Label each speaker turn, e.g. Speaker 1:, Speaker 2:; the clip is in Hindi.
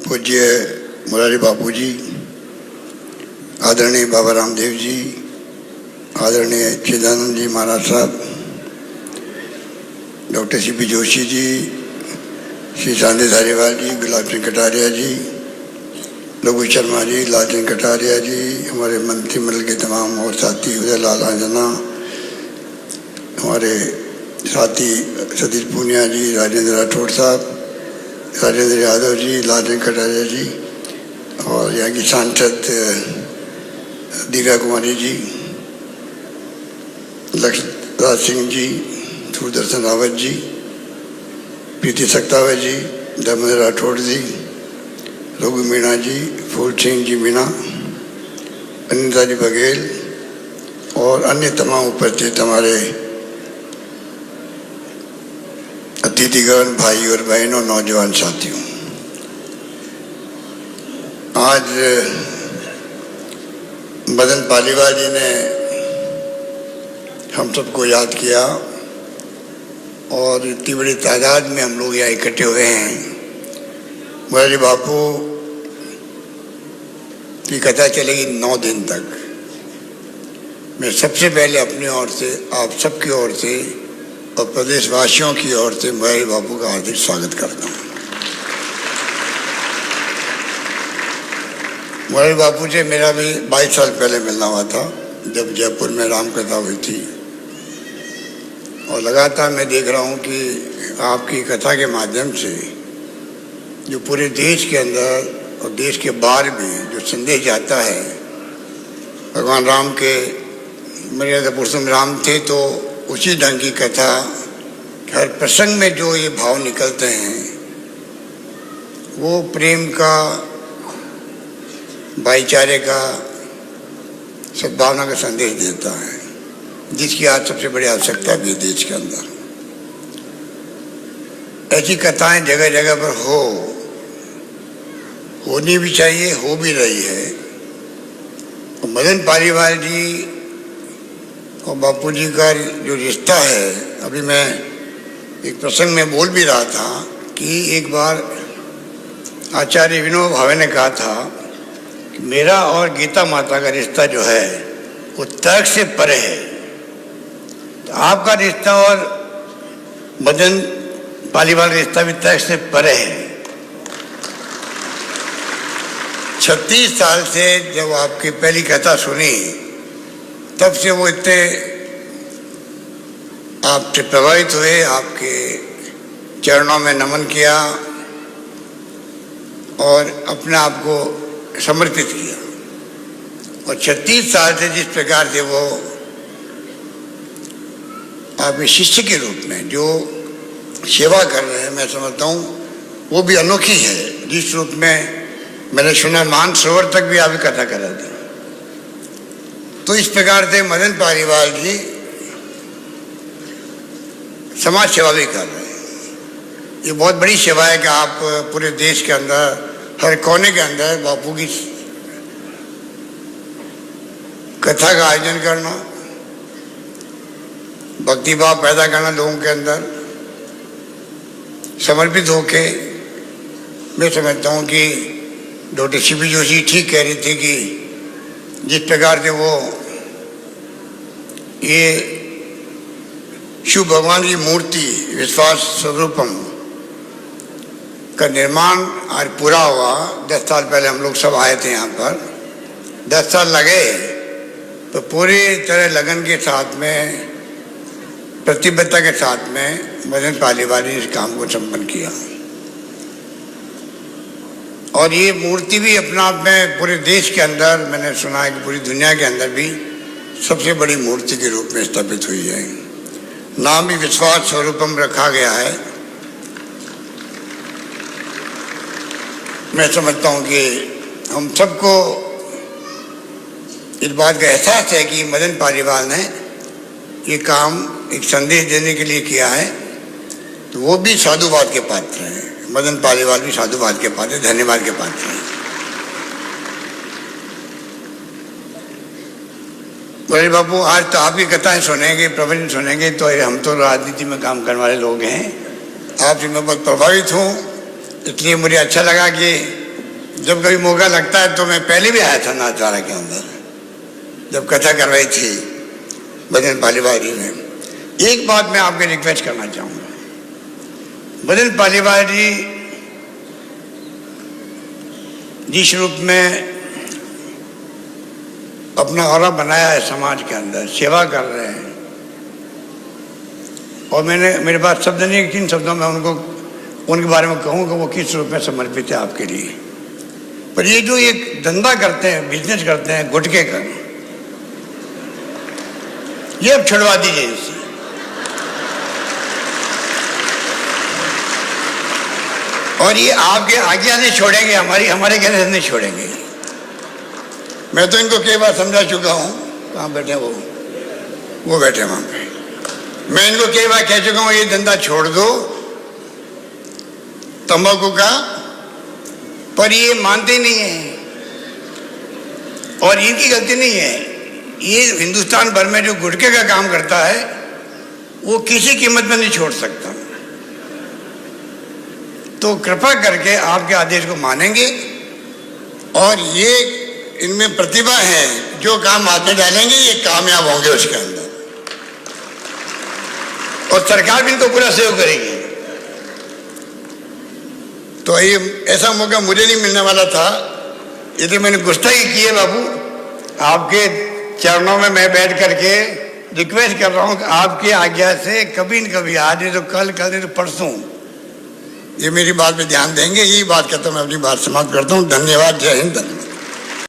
Speaker 1: पूज्य मुरारी बापू जी, आदरणीय बाबा रामदेव जी, आदरणीय चिदानंद जी महाराज साहब, doctor C P Joshi ji, Shri सांदे Dhariwal जी, गुलाब सिंह कटारिया जी, रघु शर्मा जी, लाल सिंह कटारिया जी, हमारे मंत्रिमंडल के तमाम और साथी, उदय लाल आंजना, हमारे साथी सतीश पूनिया जी, राजेंद्र राठौड़ साहब, राजेंद्र यादव जी, लाल सिंह कटारिया जी, और यहाँ की सांसद दिव्या कुमारी जी, लक्ष्मण सिंह जी, सूरदर्शन रावत जी, प्रीति सक्तावत जी, धर्मेंद्र राठौड़ जी, रघु मीणा जी, फूल सिंह जी मीणा, अनिता जी बघेल और अन्य तमाम उपस्थित हमारे अतिथिगण, भाई और बहनों, नौजवान साथियों, आज मदन पालीवाल जी ने हम सबको याद किया और इतनी बड़ी तादाद में हम लोग यहाँ इकट्ठे हुए हैं। मुरारी बापू की कथा चलेगी 9 दिन तक। मैं सबसे पहले अपनी ओर से, आप सबकी ओर से और प्रदेशवासियों की ओर से मुरारी बापू का हार्दिक स्वागत करता हूँ। मुरारी बापू से मेरा भी 22 साल पहले मिलना हुआ था, जब जयपुर में रामकथा हुई थी, और लगातार मैं देख रहा हूँ कि आपकी कथा के माध्यम से जो पूरे देश के अंदर और देश के बाहर भी जो संदेश जाता है, भगवान राम के मर्यादा पुरुषोत्तम राम थे तो उसी ढंग की कथा, हर प्रसंग में जो ये भाव निकलते हैं वो प्रेम का, भाईचारे का, सद्भावना का संदेश देता है, जिसकी आज सबसे बड़ी आवश्यकता भी है देश के अंदर। ऐसी कथाएं जगह जगह पर होनी भी चाहिए, हो भी रही है। और मदन पालीवाल जी और बापू जी का जो रिश्ता है, अभी मैं एक प्रसंग में बोल भी रहा था कि एक बार आचार्य विनोबा भावे ने कहा था कि मेरा और गीता माता का रिश्ता जो है वो तर्क से परे है। तो आपका रिश्ता और मदन पालीवाल रिश्ता भी तर्क से परे है। 36 साल से जब आपकी पहली कथा सुनी, तब से वो इतने आपसे प्रभावित हुए, आपके चरणों में नमन किया और अपने आप को समर्पित किया। और 36 साल से जिस प्रकार से वो आपके शिष्य के रूप में जो सेवा कर रहे हैं, मैं समझता हूँ वो भी अनोखी है। जिस रूप में मैंने सुना मानसरोवर तक भी आपकी कथा करा दी। तो इस प्रकार से मदन पालीवाल जी समाज सेवा भी कर रहे हैं। ये बहुत बड़ी सेवा है कि आप पूरे देश के अंदर, हर कोने के अंदर बापू की कथा का आयोजन करना, भक्ति भाव पैदा करना लोगों के अंदर, समर्पित होके। मैं समझता हूँ कि डॉक्टर सी पी जोशी ठीक कह रही थी कि जिस प्रकार से वो ये शिव भगवान की मूर्ति विश्वास स्वरूपम का निर्माण आज पूरा हुआ। 10 साल पहले हम लोग सब आए थे यहाँ पर। 10 साल लगे तो पूरी तरह लगन के साथ में, प्रतिबद्धता के साथ में मदन पालीवाल ने इस काम को संपन्न किया। और ये मूर्ति भी अपना आप में पूरे देश के अंदर, मैंने सुना है कि पूरी दुनिया के अंदर भी सबसे बड़ी मूर्ति के रूप में स्थापित हुई है। नाम भी विश्वास स्वरूपम रखा गया है। मैं समझता हूँ कि हम सबको इस बात का एहसास है कि मदन पालीवाल ने ये काम एक संदेश देने के लिए किया है, तो वो भी साधुवाद के पात्र हैं। मदन पालीवाल भी साधुवाद के पात्र, धन्यवाद के पात्र हैं। मुरारी बापू, आज तो आपकी कथाएं सुनेंगे, प्रवचन सुनेंगे, तो हम तो राजनीति में काम करने वाले लोग हैं। आपसे मैं बहुत प्रभावित हूँ, इसलिए मुझे अच्छा लगा कि जब कभी मौका लगता है तो मैं पहले भी आया था नाथद्वारा के अंदर, जब कथा कर रही थी भजन पालीवारी में। एक बात मैं आपके रिक्वेस्ट करना चाहूँगा, भजन पालीवारी जिस रूप में अपना औरा बनाया है समाज के अंदर, सेवा कर रहे हैं, और मेरे पास शब्द नहीं है, 3 शब्दों में उनके बारे में कहूँ कि वो किस रूप में समर्पित है आपके लिए। पर ये जो एक धंधा करते हैं, बिजनेस करते हैं गुटखे का, ये अब छुड़वा दीजिए इनसे। और ये आपके आज्ञा से छोड़ेंगे, हमारे कहने से नहीं छोड़ेंगे। मैं तो इनको कई बार समझा चुका हूँ। कहाँ बैठे वो बैठे वहाँ पे। मैं इनको कई बार कह चुका हूँ ये धंधा छोड़ दो तंबाकू का, पर ये मानते नहीं है। और इनकी गलती नहीं है, ये हिंदुस्तान भर में जो गुटखे का काम करता है वो किसी कीमत में नहीं छोड़ सकता। तो कृपा करके आपके आदेश को मानेंगे, और ये इनमें प्रतिभा है, जो काम हाथ में डालेंगे ये कामयाब होंगे उसके अंदर, और सरकार भी इनको पूरा सहयोग करेगी। तो ये ऐसा मौका मुझे नहीं मिलने वाला था, ये तो मैंने गुस्ताखी की है बाबू। आपके चरणों में मैं बैठ करके रिक्वेस्ट कर रहा हूँ कि आपकी आज्ञा से कभी न कभी, आज नहीं तो कल नहीं तो परसों, ये मेरी बात पे ध्यान देंगे। यही बात कहता हूँ, मैं अपनी बात समाप्त करता हूँ। धन्यवाद। जय हिंद।